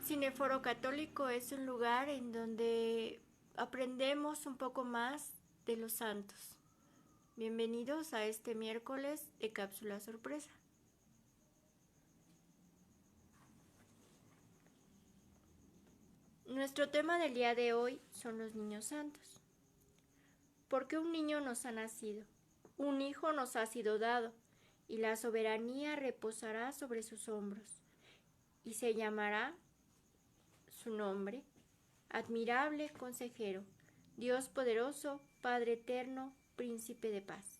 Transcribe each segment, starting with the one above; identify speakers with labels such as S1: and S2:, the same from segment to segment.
S1: Cineforo Católico es un lugar en donde aprendemos un poco más de los santos. Bienvenidos a este miércoles de Cápsula Sorpresa. Nuestro tema del día de hoy son los niños santos. Porque un niño nos ha nacido, un hijo nos ha sido dado, y la soberanía reposará sobre sus hombros, y se llamará su nombre, admirable consejero, Dios poderoso, Padre eterno, príncipe de paz.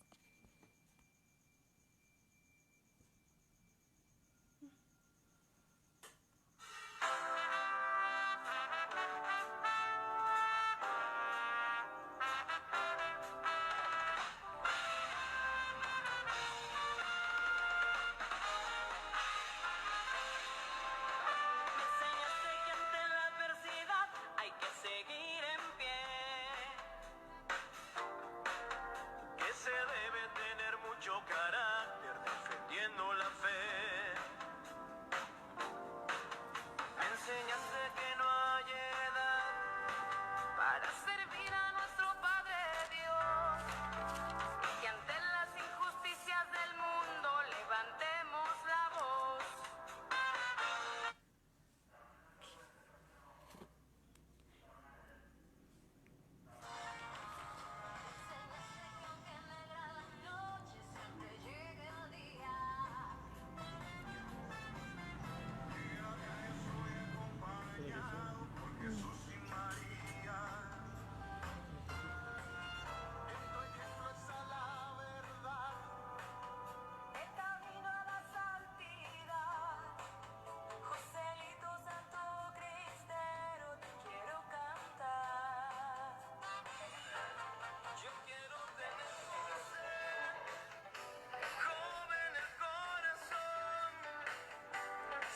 S2: Carácter defendiendo la fe. Me enseñaste que no hay edad para servir a nuestro Padre Dios, y que ante las injusticias del mundo levantemos la voz.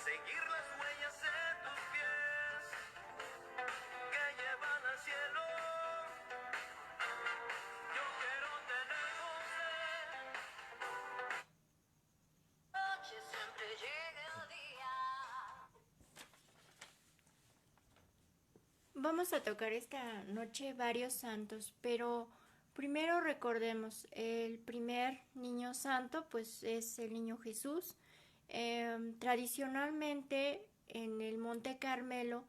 S2: Seguir las huellas de tus pies que llevan al cielo. Yo quiero tener noche, siempre llega el día.
S1: Vamos a tocar esta noche varios santos, pero primero recordemos, el primer niño santo pues es el niño Jesús. Tradicionalmente en el Monte Carmelo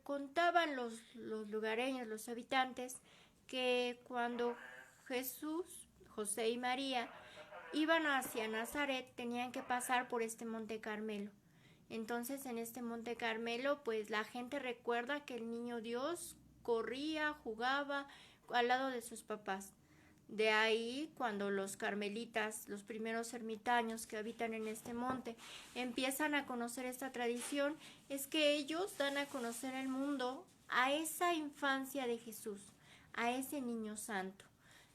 S1: contaban los lugareños, los habitantes, que cuando Jesús, José y María iban hacia Nazaret tenían que pasar por este Monte Carmelo. Entonces en este Monte Carmelo pues la gente recuerda que el niño Dios corría, jugaba al lado de sus papás. De ahí, cuando los carmelitas, los primeros ermitaños que habitan en este monte, empiezan a conocer esta tradición, es que ellos dan a conocer el mundo a esa infancia de Jesús, a ese niño santo.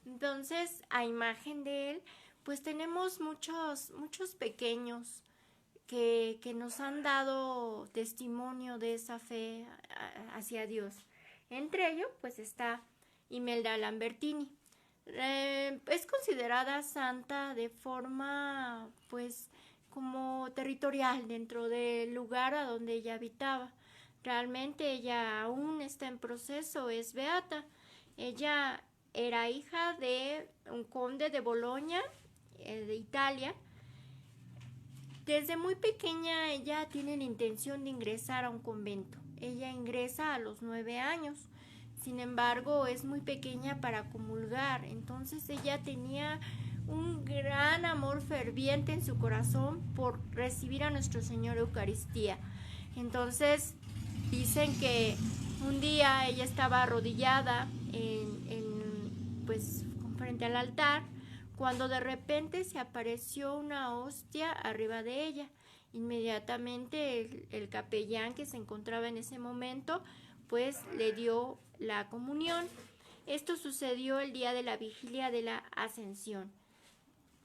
S1: Entonces, a imagen de él, pues tenemos muchos pequeños que nos han dado testimonio de esa fe hacia Dios. Entre ellos, pues está Imelda Lambertini. Es considerada santa de forma pues como territorial dentro del lugar a donde ella habitaba. Realmente ella aún está en proceso, es beata. Ella era hija de un conde de Bolonia, de Italia. Desde muy pequeña ella tiene la intención de ingresar a un convento. Ella ingresa a los 9 años. Sin embargo, es muy pequeña para comulgar, entonces ella tenía un gran amor ferviente en su corazón por recibir a nuestro Señor Eucaristía. Entonces, dicen que un día ella estaba arrodillada pues frente al altar, cuando de repente se apareció una hostia arriba de ella. Inmediatamente el capellán que se encontraba en ese momento pues le dio la comunión. Esto sucedió el día de la vigilia de la Ascensión.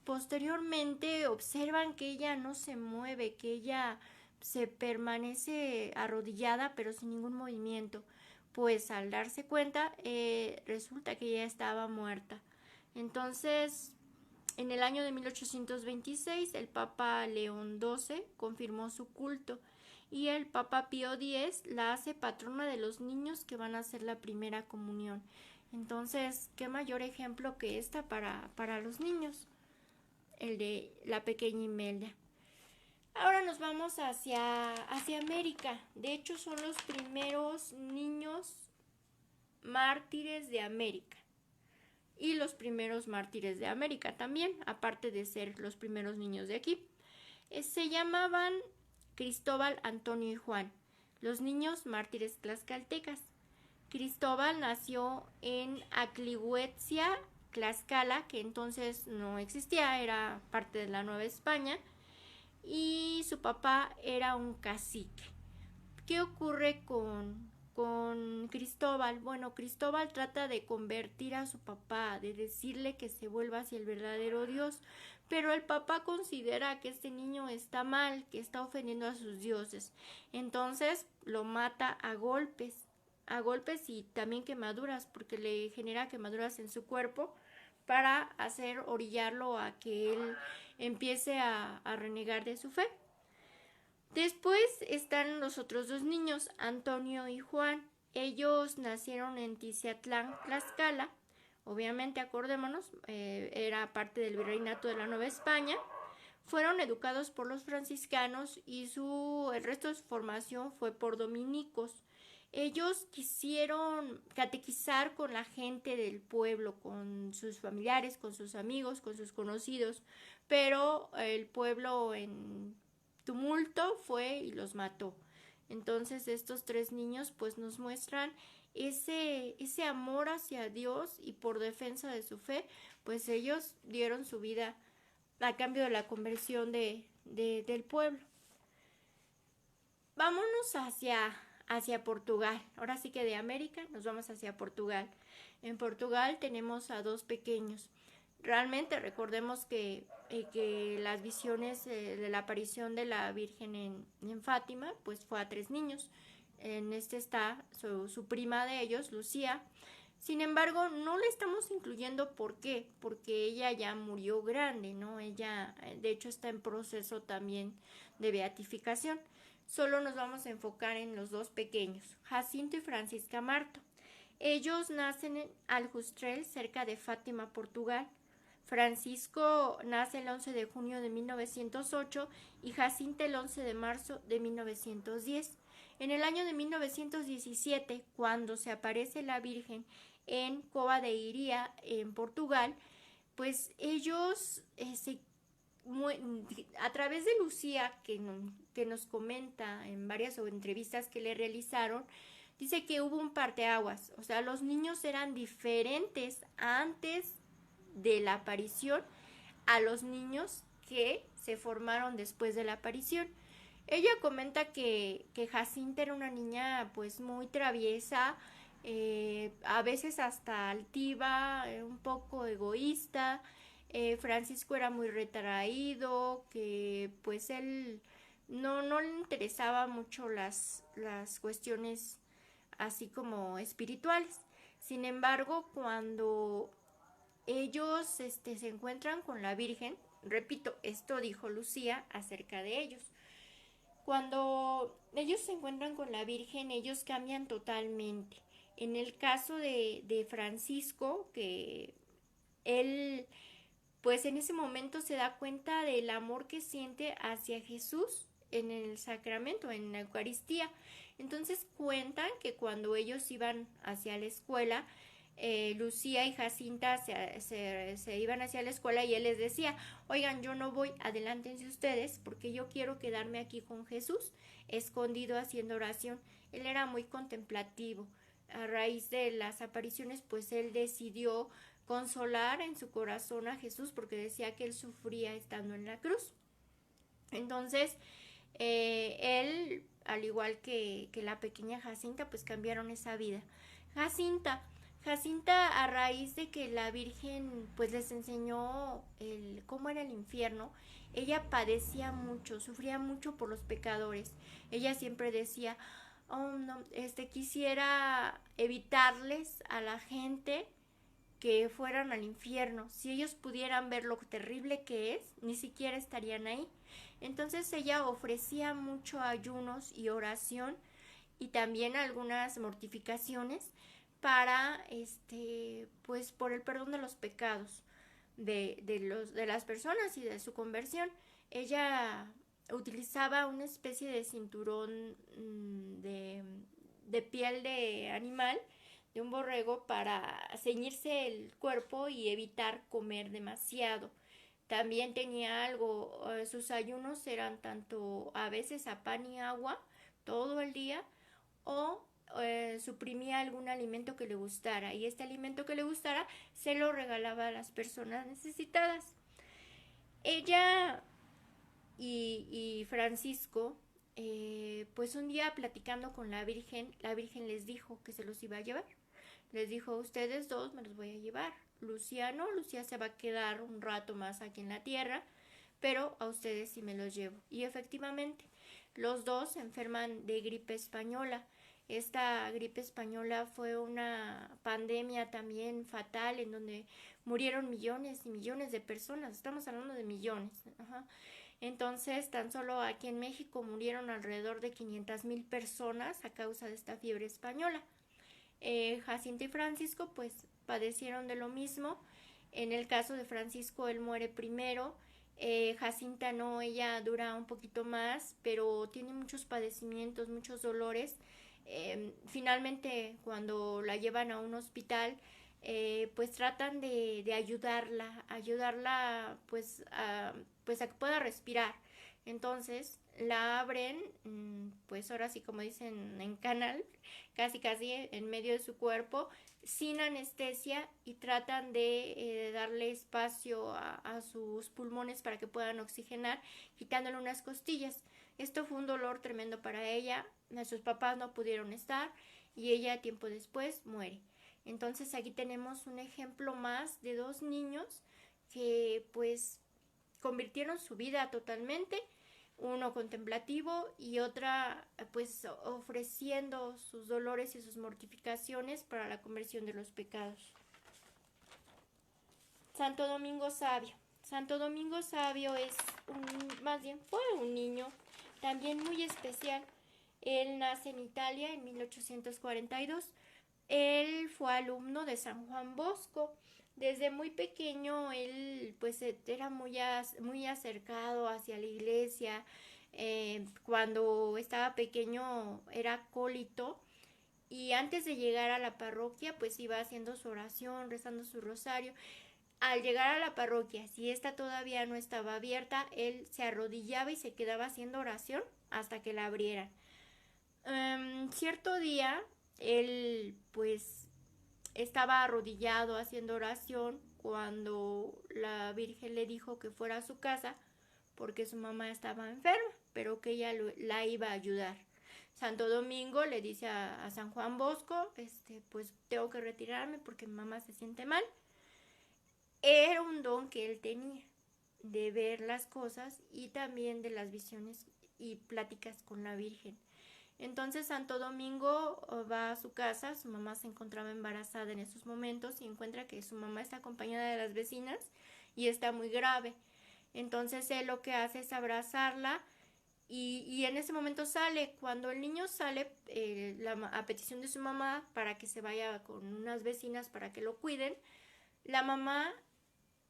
S1: Posteriormente observan que ella no se mueve, que ella se permanece arrodillada pero sin ningún movimiento. Pues al darse cuenta resulta que ella estaba muerta. Entonces En el año de 1826, el Papa León XII confirmó su culto y el Papa Pío X la hace patrona de los niños que van a hacer la primera comunión. Entonces, ¿qué mayor ejemplo que esta para los niños? El de la pequeña Imelda. Ahora nos vamos hacia América. De hecho, son los primeros niños mártires de América. Y los primeros mártires de América también, aparte de ser los primeros niños de aquí. Se llamaban Cristóbal, Antonio y Juan, los niños mártires tlaxcaltecas. Cristóbal nació en Aclihuetzia, Tlaxcala, que entonces no existía, era parte de la Nueva España, y su papá era un cacique. ¿Qué ocurre con Cristóbal? Bueno, Cristóbal trata de convertir a su papá, de decirle que se vuelva hacia el verdadero Dios, pero el papá considera que este niño está mal, que está ofendiendo a sus dioses. Entonces lo mata a golpes y también quemaduras, porque le genera quemaduras en su cuerpo para hacer orillarlo a que él empiece a renegar de su fe. Después están los otros dos niños, Antonio y Juan. Ellos nacieron en Tiziatlán, Tlaxcala. Obviamente, acordémonos, era parte del virreinato de la Nueva España. Fueron educados por los franciscanos y el resto de su formación fue por dominicos. Ellos quisieron catequizar con la gente del pueblo, con sus familiares, con sus amigos, con sus conocidos, pero el pueblo en tumulto fue y los mató. Entonces estos tres niños pues nos muestran ese amor hacia Dios, y por defensa de su fe pues ellos dieron su vida a cambio de la conversión del pueblo. Vámonos hacia Portugal. Ahora sí que de América nos vamos hacia Portugal. En Portugal tenemos a dos pequeños. Realmente recordemos que las visiones de la aparición de la Virgen en Fátima pues fue a tres niños. En este está su prima de ellos, Lucía. Sin embargo, no le estamos incluyendo. ¿Por qué? Porque ella ya murió grande, ¿no? Ella, de hecho, está en proceso también de beatificación. Solo nos vamos a enfocar en los dos pequeños, Jacinto y Francisca Marto. Ellos nacen en Aljustrel, cerca de Fátima, Portugal. Francisco nace el 11 de junio de 1908 y Jacinto el 11 de marzo de 1910. En el año de 1917, cuando se aparece la Virgen en Cova de Iria, en Portugal, pues ellos a través de Lucía, que nos comenta en varias entrevistas que le realizaron, dice que hubo un parteaguas. O sea, los niños eran diferentes antes de la aparición a los niños que se formaron después de la aparición. Ella comenta que Jacinta era una niña pues muy traviesa, a veces hasta altiva, un poco egoísta. Francisco era muy retraído, que pues él no le interesaba mucho las cuestiones así como espirituales. Sin embargo, cuando ellos se encuentran con la Virgen, repito, esto dijo Lucía acerca de ellos. Cuando ellos se encuentran con la Virgen, ellos cambian totalmente. En el caso de Francisco, que él pues en ese momento se da cuenta del amor que siente hacia Jesús en el sacramento, en la Eucaristía. Entonces cuentan que cuando ellos iban hacia la escuela, Lucía y Jacinta se iban hacia la escuela y él les decía: oigan, yo no voy, adelántense ustedes porque yo quiero quedarme aquí con Jesús, escondido haciendo oración. Él era muy contemplativo. A raíz de las apariciones pues él decidió consolar en su corazón a Jesús, porque decía que él sufría estando en la cruz. Entonces él, al igual que la pequeña Jacinta, pues cambiaron esa vida. Jacinta, a raíz de que la Virgen pues les enseñó cómo era el infierno, ella padecía mucho, sufría mucho por los pecadores. Ella siempre decía: oh, no, quisiera evitarles a la gente que fueran al infierno. Si ellos pudieran ver lo terrible que es, ni siquiera estarían ahí. Entonces ella ofrecía mucho ayunos y oración y también algunas mortificaciones para pues por el perdón de los pecados de las personas y de su conversión. Ella utilizaba una especie de cinturón de piel de animal, de un borrego, para ceñirse el cuerpo y evitar comer demasiado. También tenía algo, sus ayunos eran tanto a veces a pan y agua todo el día, o suprimía algún alimento que le gustara, y este alimento que le gustara se lo regalaba a las personas necesitadas. Ella y Francisco, pues un día platicando con la Virgen les dijo que se los iba a llevar. Les dijo: ustedes dos me los voy a llevar. Lucía se va a quedar un rato más aquí en la tierra, pero a ustedes sí me los llevo. Y efectivamente, los dos se enferman de gripe española. Esta gripe española fue una pandemia también fatal, en donde murieron millones y millones de personas. Estamos hablando de millones. Ajá. Entonces, tan solo aquí en México murieron alrededor de 500,000 personas a causa de esta fiebre española. Jacinta y Francisco pues padecieron de lo mismo. En el caso de Francisco, él muere primero. Jacinta no, ella dura un poquito más, pero tiene muchos padecimientos, muchos dolores. Finalmente, cuando la llevan a un hospital, pues tratan de ayudarla pues a que pueda respirar. Entonces la abren, pues ahora sí, como dicen en canal, casi en medio de su cuerpo, sin anestesia, y tratan de darle espacio a sus pulmones para que puedan oxigenar, quitándole unas costillas. Esto fue un dolor tremendo para ella. Sus papás no pudieron estar y ella tiempo después muere. Entonces aquí tenemos un ejemplo más de dos niños que pues convirtieron su vida totalmente, uno contemplativo y otra pues ofreciendo sus dolores y sus mortificaciones para la conversión de los pecados. Santo Domingo Sabio. Santo Domingo Sabio fue un niño también muy especial. Él nace en Italia en 1842. Él fue alumno de San Juan Bosco. Desde muy pequeño él pues era muy acercado hacia la iglesia. Cuando estaba pequeño era acólito, y antes de llegar a la parroquia pues iba haciendo su oración, rezando su rosario. Al llegar a la parroquia, si esta todavía no estaba abierta, él se arrodillaba y se quedaba haciendo oración hasta que la abrieran. Cierto día él pues estaba arrodillado haciendo oración cuando la Virgen le dijo que fuera a su casa porque su mamá estaba enferma, pero que ella la iba a ayudar. Santo Domingo le dice a San Juan Bosco: pues tengo que retirarme porque mi mamá se siente mal. Era un don que él tenía, de ver las cosas y también de las visiones y pláticas con la Virgen. Entonces Santo Domingo va a su casa. Su mamá se encontraba embarazada en esos momentos y encuentra que su mamá está acompañada de las vecinas y está muy grave. Entonces él lo que hace es abrazarla y en ese momento sale. Cuando el niño sale a petición de su mamá para que se vaya con unas vecinas para que lo cuiden, la mamá,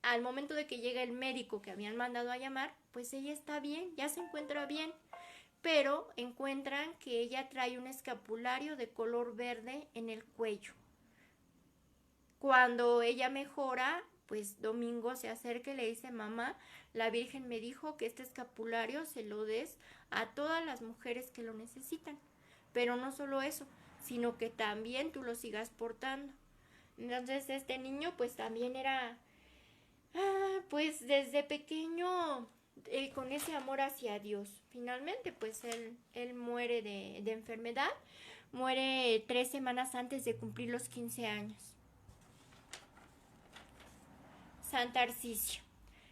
S1: al momento de que llega el médico que habían mandado a llamar, pues ella está bien, ya se encuentra bien, pero encuentran que ella trae un escapulario de color verde en el cuello. Cuando ella mejora, pues Domingo se acerca y le dice: mamá, la Virgen me dijo que este escapulario se lo des a todas las mujeres que lo necesitan, pero no solo eso, sino que también tú lo sigas portando. Entonces este niño pues también era pues desde pequeño con ese amor hacia Dios. Finalmente pues él muere de enfermedad, muere 3 semanas antes de cumplir los 15 años. San Tarcisio.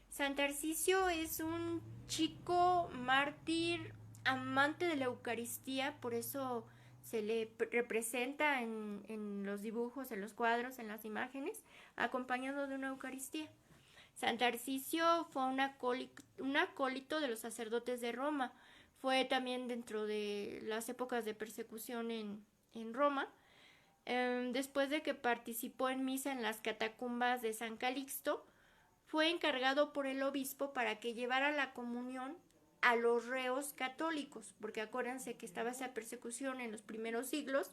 S1: San Tarcisio es un chico mártir, amante de la Eucaristía, por eso se le representa en los dibujos, en los cuadros, en las imágenes, acompañado de una Eucaristía. San Tarcisio fue un acólito de los sacerdotes de Roma. Fue también dentro de las épocas de persecución en Roma. Después de que participó en misa en las catacumbas de San Calixto, fue encargado por el obispo para que llevara la comunión a los reos católicos, porque acuérdense que estaba esa persecución en los primeros siglos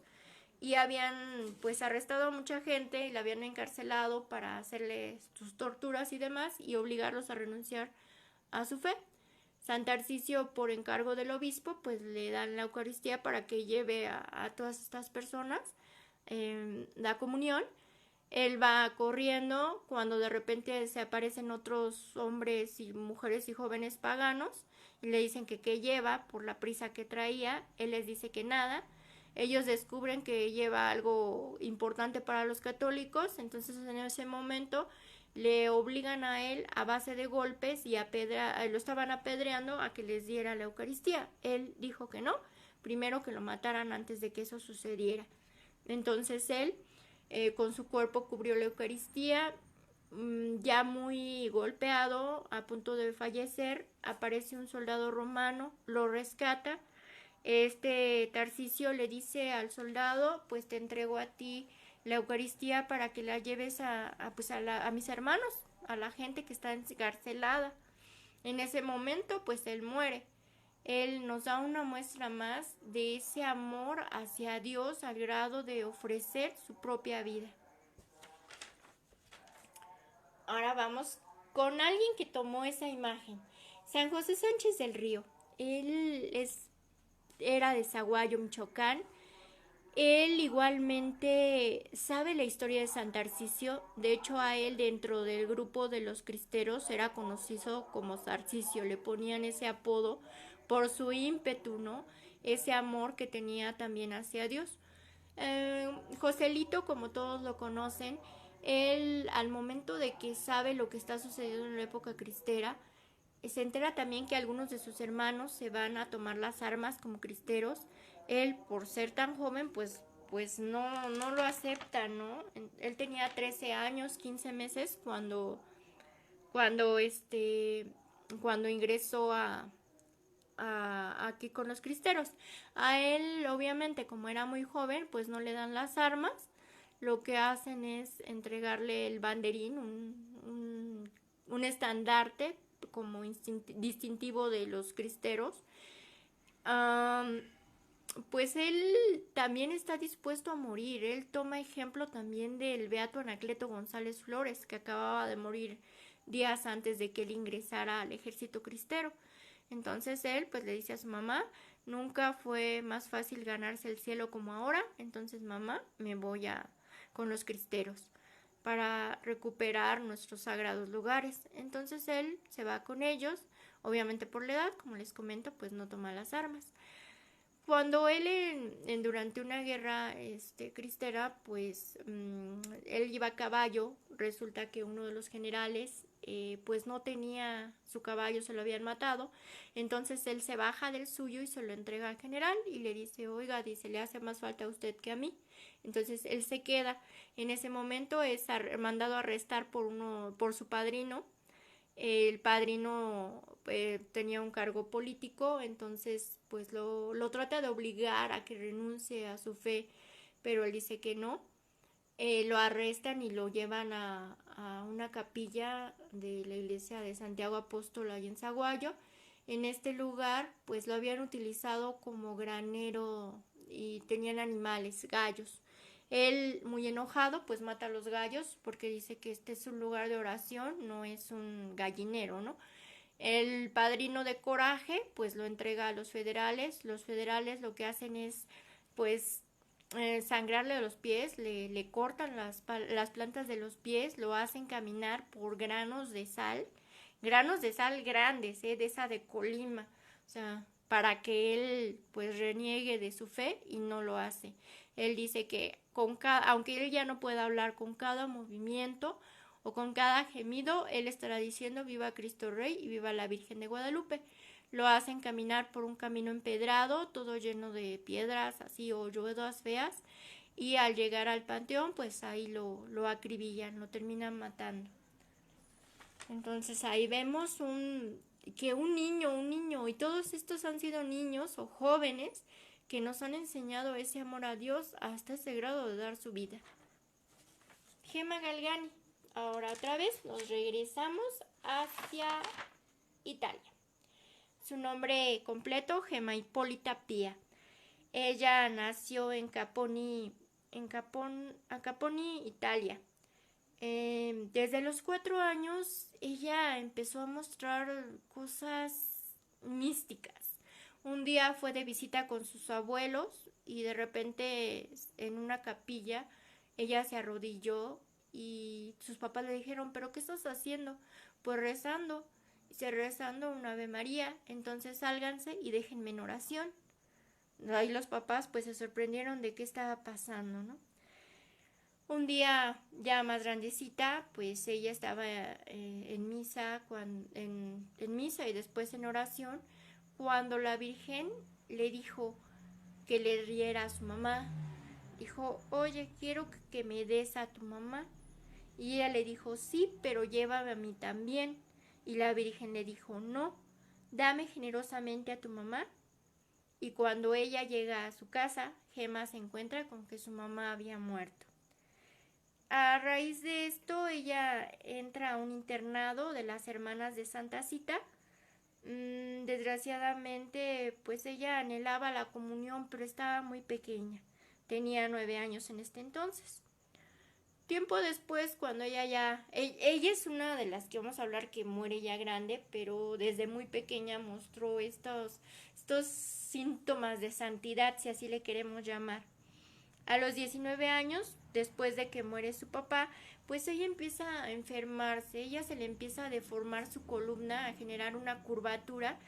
S1: y habían pues arrestado a mucha gente y la habían encarcelado para hacerles sus torturas y demás y obligarlos a renunciar a su fe. San Tarcisio, por encargo del obispo, pues le dan la Eucaristía para que lleve a todas estas personas la comunión. Él va corriendo cuando de repente se aparecen otros hombres y mujeres y jóvenes paganos y le dicen que qué lleva por la prisa que traía. Él les dice que nada. Ellos descubren que lleva algo importante para los católicos, entonces en ese momento le obligan a él a base de golpes y lo estaban apedreando a que les diera la Eucaristía. Él dijo que no, primero que lo mataran antes de que eso sucediera. Entonces él con su cuerpo cubrió la Eucaristía. Ya muy golpeado, a punto de fallecer, aparece un soldado romano, lo rescata. Tarcisio le dice al soldado, pues te entrego a ti la Eucaristía para que la lleves a mis hermanos, a la gente que está encarcelada. En ese momento, pues él muere. Él nos da una muestra más de ese amor hacia Dios al grado de ofrecer su propia vida. Ahora vamos con alguien que tomó esa imagen. San José Sánchez del Río. Él era de Zaguayo, Michoacán. Él igualmente sabe la historia de San Tarcisio. De hecho, a él dentro del grupo de los cristeros era conocido como Tarcisio. Le ponían ese apodo por su ímpetu, ¿no? Ese amor que tenía también hacia Dios. Joselito, como todos lo conocen, él al momento de que sabe lo que está sucediendo en la época cristera, se entera también que algunos de sus hermanos se van a tomar las armas como cristeros. Él, por ser tan joven, pues no lo acepta, ¿no? Él tenía 13 años, 15 meses cuando ingresó aquí con los cristeros. A él, obviamente, como era muy joven, pues no le dan las armas. Lo que hacen es entregarle el banderín, un estandarte como distintivo de los cristeros. Pues él también está dispuesto a morir. Él toma ejemplo también del beato Anacleto González Flores, que acababa de morir días antes de que él ingresara al ejército cristero. Entonces él pues le dice a su mamá, nunca fue más fácil ganarse el cielo como ahora, entonces mamá, me voy con los cristeros para recuperar nuestros sagrados lugares. Entonces él se va con ellos, obviamente por la edad, como les comento, pues no toma las armas. Cuando él durante una guerra cristera, pues él iba a caballo, resulta que uno de los generales pues no tenía su caballo, se lo habían matado, entonces él se baja del suyo y se lo entrega al general y le dice, oiga, dice, le hace más falta a usted que a mí. Entonces él se queda. En ese momento es mandado a arrestar por su padrino. El padrino tenía un cargo político, entonces pues lo trata de obligar a que renuncie a su fe, pero él dice que no. Lo arrestan y lo llevan a una capilla de la iglesia de Santiago Apóstol ahí en Zaguayo. En este lugar pues lo habían utilizado como granero y tenían animales, gallos. Él, muy enojado, pues mata a los gallos porque dice que este es un lugar de oración, no es un gallinero, ¿no? El padrino de coraje, pues lo entrega a los federales. Los federales lo que hacen es, pues, sangrarle a los pies, le cortan las plantas de los pies, lo hacen caminar por granos de sal grandes, de esa de Colima, o sea, para que él pues reniegue de su fe y no lo hace. Él dice que aunque él ya no pueda hablar, con cada movimiento o con cada gemido, él estará diciendo viva Cristo Rey y viva la Virgen de Guadalupe. lo hacen caminar por un camino empedrado, todo lleno de piedras así o ruedas feas, y al llegar al panteón, pues ahí lo acribillan, lo terminan matando. Entonces ahí vemos que un niño, y todos estos han sido niños o jóvenes que nos han enseñado ese amor a Dios hasta ese grado de dar su vida. Gemma Galgani. Ahora otra vez nos regresamos hacia Italia. Su nombre completo, Gemma Hipólita Pía. Ella nació en Capponi, Italia. Desde los 4 años ella empezó a mostrar cosas místicas. Un día fue de visita con sus abuelos y de repente en una capilla ella se arrodilló y sus papás le dijeron, ¿pero qué estás haciendo? Pues rezando. Dice, rezando un Ave María. Entonces sálganse y déjenme en oración. Ahí los papás pues se sorprendieron de qué estaba pasando, ¿no? Un día ya más grandecita, pues ella estaba en misa y después en oración, cuando la Virgen le dijo que le diera a su mamá. Dijo, oye, quiero que me des a tu mamá. Y ella le dijo, sí, pero llévame a mí también. Y la Virgen le dijo, no, dame generosamente a tu mamá. Y cuando ella llega a su casa, Gemma se encuentra con que su mamá había muerto. A raíz de esto, ella entra a un internado de las Hermanas de Santa Cita. Desgraciadamente, pues ella anhelaba la comunión, pero estaba muy pequeña. Tenía 9 años en este entonces. Tiempo después, cuando ella es una de las que vamos a hablar que muere ya grande, pero desde muy pequeña mostró estos síntomas de santidad, si así le queremos llamar. A los 19 años, después de que muere su papá, pues ella empieza a enfermarse, ella se le empieza a deformar su columna, a generar una curvatura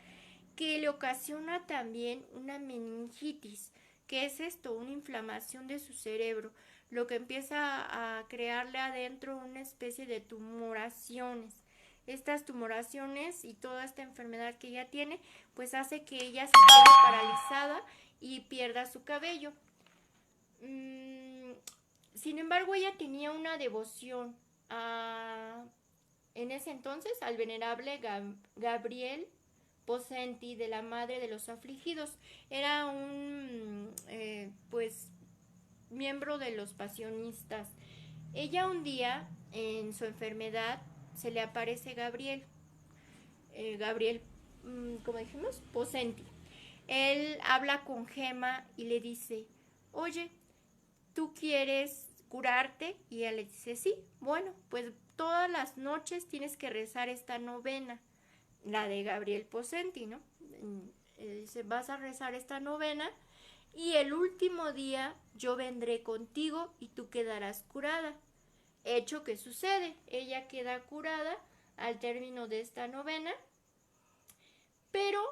S1: que le ocasiona también una meningitis. ¿Qué es esto? Una inflamación de su cerebro, lo que empieza a crearle adentro una especie de tumoraciones. Estas tumoraciones y toda esta enfermedad que ella tiene, pues hace que ella se quede paralizada y pierda su cabello. Sin embargo, ella tenía una devoción en ese entonces al venerable Gabriel Possenti, de la Madre de los Afligidos. Era un miembro de los pasionistas. Ella un día, en su enfermedad, se le aparece Gabriel, como dijimos, Possenti. Él habla con Gemma y le dice, oye, ¿tú quieres curarte? Y ella le dice, sí, bueno, pues todas las noches tienes que rezar esta novena, la de Gabriel Possenti, ¿no? Dice, vas a rezar esta novena y el último día yo vendré contigo y tú quedarás curada. Hecho que sucede, ella queda curada al término de esta novena, pero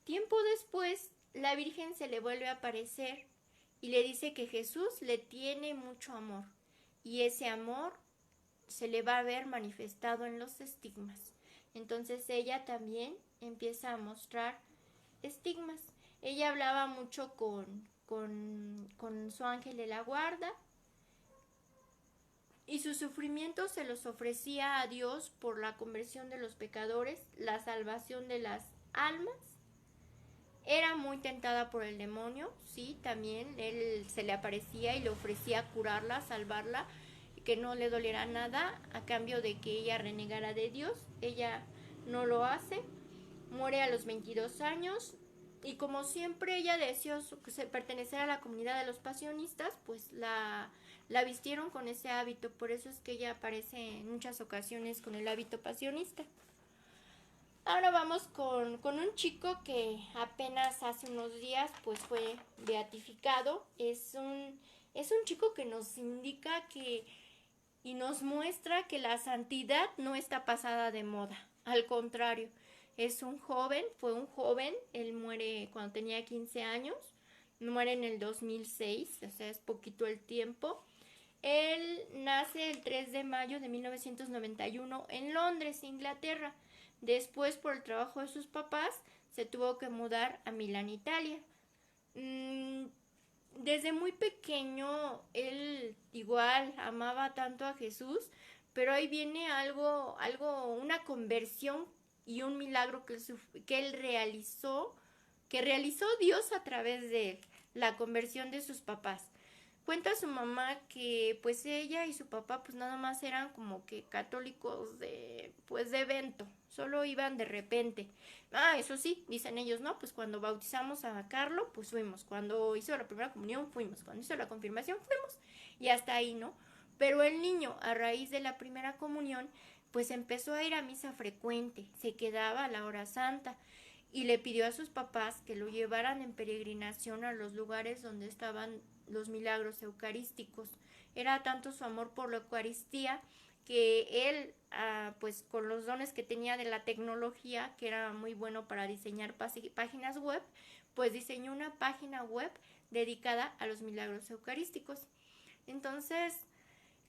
S1: tiempo después la Virgen se le vuelve a aparecer y le dice que Jesús le tiene mucho amor y ese amor se le va a ver manifestado en los estigmas. Entonces ella también empieza a mostrar estigmas. Ella hablaba mucho con su ángel de la guarda y sus sufrimientos se los ofrecía a Dios por la conversión de los pecadores, la salvación de las almas. Era muy tentada por el demonio, sí, también él se le aparecía y le ofrecía curarla, salvarla, que no le doliera nada a cambio de que ella renegara de Dios. Ella no lo hace, muere a los 22 años y como siempre ella deseó pertenecer a la comunidad de los pasionistas, pues la vistieron con ese hábito, por eso es que ella aparece en muchas ocasiones con el hábito pasionista. Ahora vamos con un chico que apenas hace unos días pues fue beatificado. Es un chico que nos indica y nos muestra que la santidad no está pasada de moda. Al contrario, fue un joven, él muere cuando tenía 15 años, muere en el 2006, o sea, es poquito el tiempo. Él nace el 3 de mayo de 1991 en Londres, Inglaterra. Después, por el trabajo de sus papás, se tuvo que mudar a Milán, Italia. Desde muy pequeño él igual amaba tanto a Jesús, pero ahí viene una conversión y un milagro que él realizó, que realizó Dios a través de él, la conversión de sus papás. Cuenta su mamá que pues ella y su papá pues nada más eran como que católicos de evento, solo iban de repente. Eso sí, dicen ellos, no, pues cuando bautizamos a Carlos pues fuimos, cuando hizo la primera comunión fuimos, cuando hizo la confirmación fuimos y hasta ahí, ¿no? Pero el niño a raíz de la primera comunión pues empezó a ir a misa frecuente, se quedaba a la hora santa y le pidió a sus papás que lo llevaran en peregrinación a los lugares donde estaban los milagros eucarísticos. Era tanto su amor por la Eucaristía que él, pues con los dones que tenía de la tecnología, que era muy bueno para diseñar páginas web, pues diseñó una página web dedicada a los milagros eucarísticos. Entonces,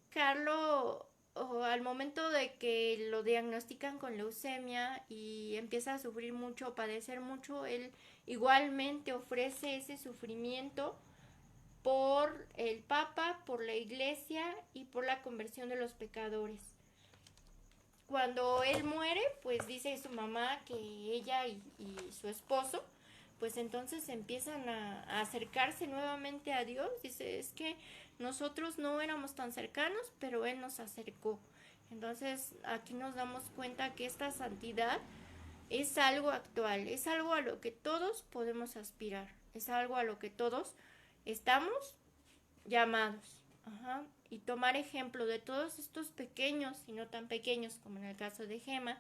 S1: Carlos, al momento de que lo diagnostican con leucemia y empieza a sufrir mucho, padecer mucho, él igualmente ofrece ese sufrimiento por el Papa, por la Iglesia y por la conversión de los pecadores. Cuando él muere, pues dice su mamá que ella y su esposo, pues entonces empiezan a acercarse nuevamente a Dios. Dice, es que nosotros no éramos tan cercanos, pero Él nos acercó. Entonces aquí nos damos cuenta que esta santidad es algo actual, es algo a lo que todos podemos aspirar, es algo a lo que todos estamos llamados. Y tomar ejemplo de todos estos pequeños y no tan pequeños como en el caso de Gema,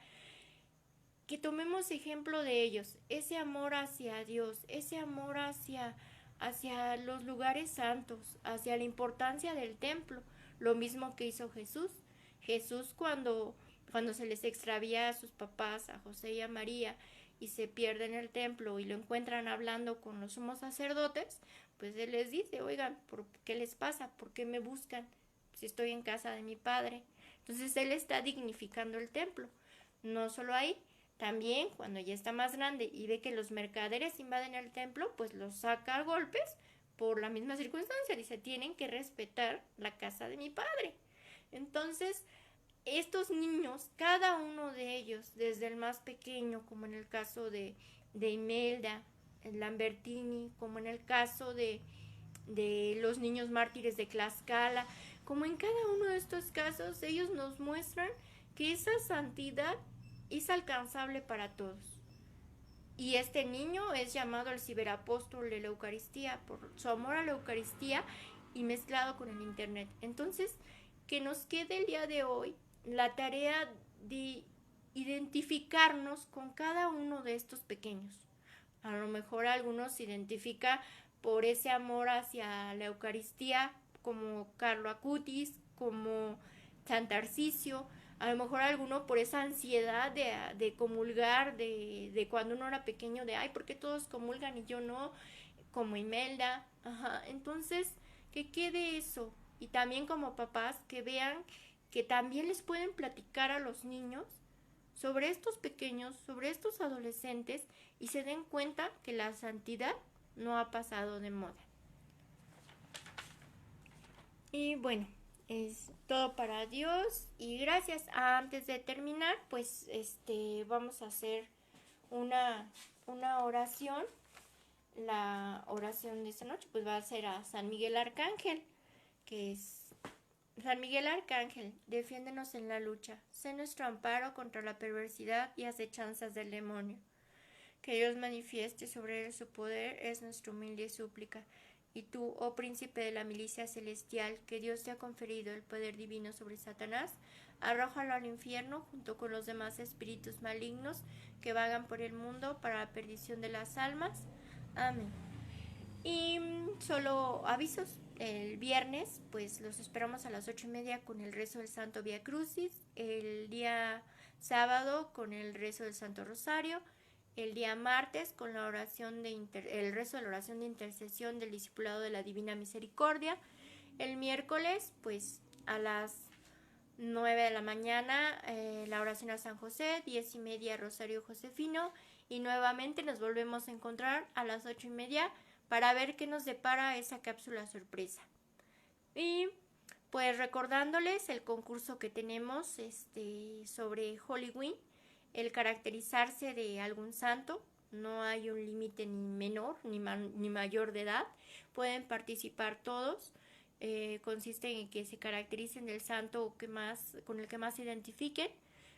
S1: que tomemos ejemplo de ellos, ese amor hacia Dios, ese amor hacia los lugares santos, hacia la importancia del templo, lo mismo que hizo Jesús. Jesús cuando se les extravía a sus papás, a José y a María, y se pierde en el templo y lo encuentran hablando con los sumos sacerdotes, pues él les dice, oigan, ¿qué les pasa? ¿Por qué me buscan si estoy en casa de mi padre? Entonces él está dignificando el templo. No solo ahí, también cuando ya está más grande y ve que los mercaderes invaden el templo, pues los saca a golpes por la misma circunstancia. Dice, tienen que respetar la casa de mi padre. Entonces, estos niños, cada uno de ellos, desde el más pequeño, como en el caso de Imelda, Lambertini, como en el caso de los niños mártires de Tlaxcala, como en cada uno de estos casos, ellos nos muestran que esa santidad es alcanzable para todos. Y este niño es llamado el ciberapóstol de la Eucaristía por su amor a la Eucaristía y mezclado con el Internet. Entonces, que nos quede el día de hoy la tarea de identificarnos con cada uno de estos pequeños. A lo mejor algunos se identifica por ese amor hacia la Eucaristía, como Carlo Acutis, como San Tarcisio, a lo mejor alguno por esa ansiedad de comulgar, de cuando uno era pequeño, de, ay, ¿por qué todos comulgan y yo no? Como Imelda. Entonces, que quede eso. Y también como papás, que vean que también les pueden platicar a los niños sobre estos pequeños, sobre estos adolescentes, y se den cuenta que la santidad no ha pasado de moda. Y bueno, es todo para Dios y gracias. Antes de terminar, pues vamos a hacer una oración. La oración de esta noche pues va a ser a San Miguel Arcángel, que es: San Miguel Arcángel, defiéndenos en la lucha, sé nuestro amparo contra la perversidad y acechanzas del demonio. Que Dios manifieste sobre él su poder es nuestra humilde súplica. Y tú, oh príncipe de la milicia celestial, que Dios te ha conferido el poder divino sobre Satanás, arrójalo al infierno junto con los demás espíritus malignos que vagan por el mundo para la perdición de las almas. Amén. Y solo avisos, el viernes pues los esperamos a las 8:30 con el rezo del Santo Vía Crucis, el día sábado con el rezo del Santo Rosario, el día martes con la oración el rezo de la oración de intercesión del discipulado de la Divina Misericordia, el miércoles pues a las 9 de la mañana la oración a San José, 10:30 Rosario Josefino, y nuevamente nos volvemos a encontrar a las 8:30 para ver qué nos depara esa cápsula sorpresa. Y pues recordándoles el concurso que tenemos sobre Halloween, el caracterizarse de algún santo. No hay un límite ni menor ni mayor de edad. Pueden participar todos. Consiste en que se caractericen del santo con el que más se identifiquen.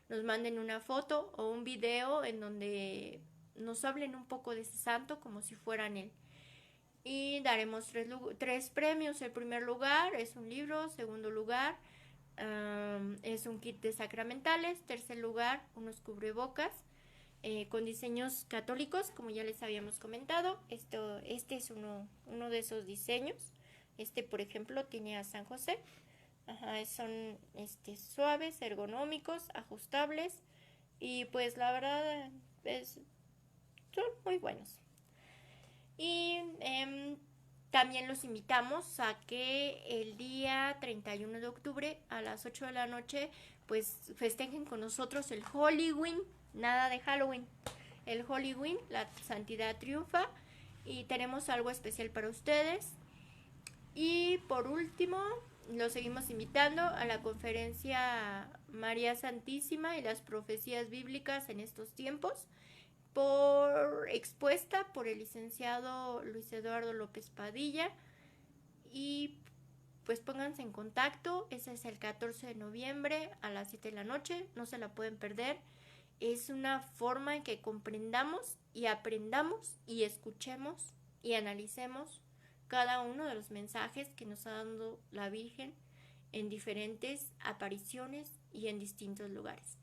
S1: Nos manden una foto o un video en donde nos hablen un poco de ese santo como si fueran él. Y daremos tres premios. El primer lugar es un libro. Segundo lugar es un kit de sacramentales. Tercer lugar, unos cubrebocas con diseños católicos, como ya les habíamos comentado. Este es uno de esos diseños. Por ejemplo, tiene a San José. Son suaves, ergonómicos, ajustables. Y pues la verdad son muy buenos. Y también los invitamos a que el día 31 de octubre a las 8 de la noche pues festejen con nosotros el Halloween, nada de Halloween, el Halloween, la santidad triunfa, y tenemos algo especial para ustedes. Y por último, los seguimos invitando a la conferencia María Santísima y las profecías bíblicas en estos tiempos, expuesta por el licenciado Luis Eduardo López Padilla. Y pues pónganse en contacto. Ese es el 14 de noviembre a las 7 de la noche, no se la pueden perder. Es una forma en que comprendamos y aprendamos y escuchemos y analicemos cada uno de los mensajes que nos ha dado la Virgen en diferentes apariciones y en distintos lugares.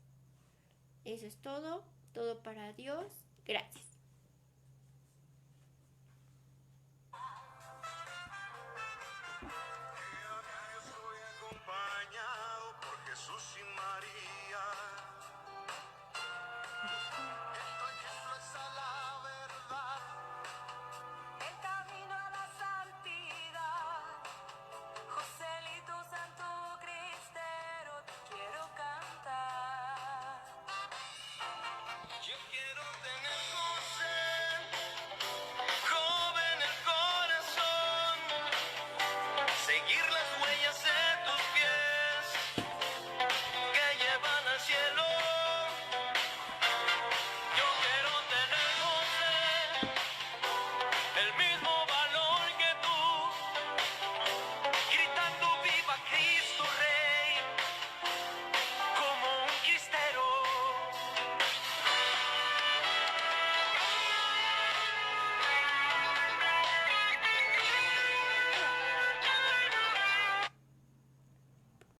S1: Eso es todo para Dios. Gracias.
S2: Estoy acompañado por Jesús y María.